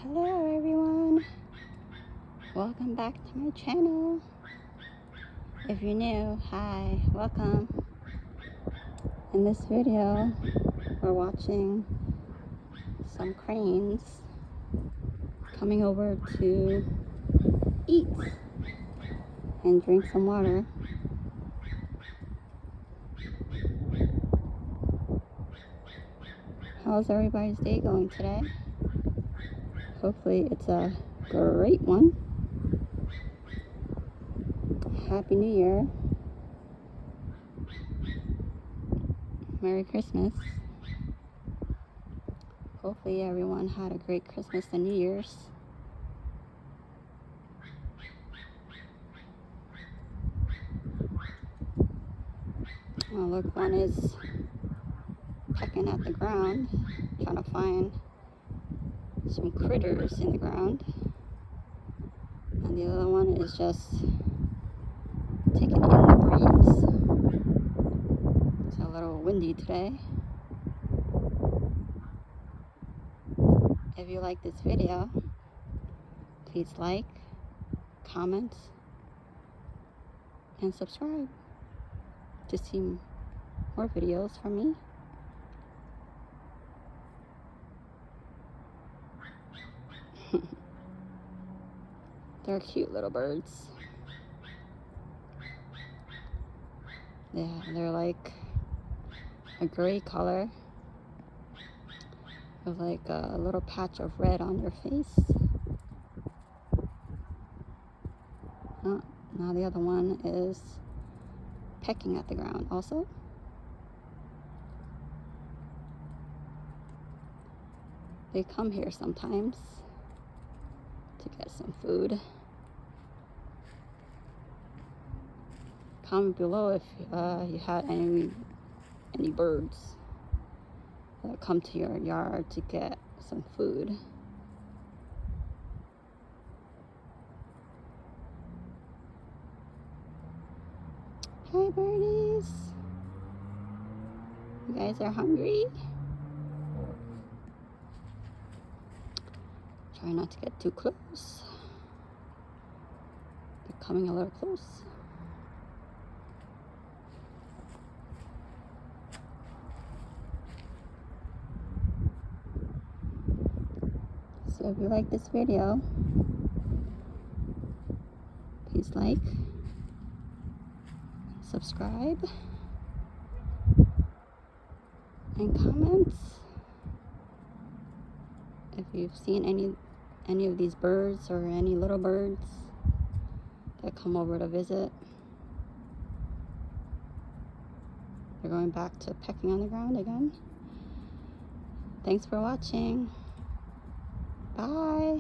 Hello everyone, welcome back to my channel. If you're new, hi, welcome. In this video we're watching some cranes coming over to eat and drink some water. How's everybody's day going today? Hopefully it's a great one. Happy New Year. Merry Christmas. Hopefully everyone had a great Christmas and New Year's. Oh, look, one is pecking at the ground, trying to find some critters in the ground. And the other one is just taking in the breeze. It's a little windy today. If you like this video, please like, comment, and subscribe to see more videos from me. They're cute little birds. Yeah, they're like a gray color with like a little patch of red on their face. Oh, now the other one is pecking at the ground also. They come here sometimes to get some food. Comment below if you had any birds that come to your yard to get some food. Hi birdies! You guys are hungry? Try not to get too close. They're coming a little close. So if you like this video, please like, subscribe, and comment. If you've seen any of these birds or any little birds that come over to visit. They're going back to pecking on the ground again. Thanks for watching. Bye.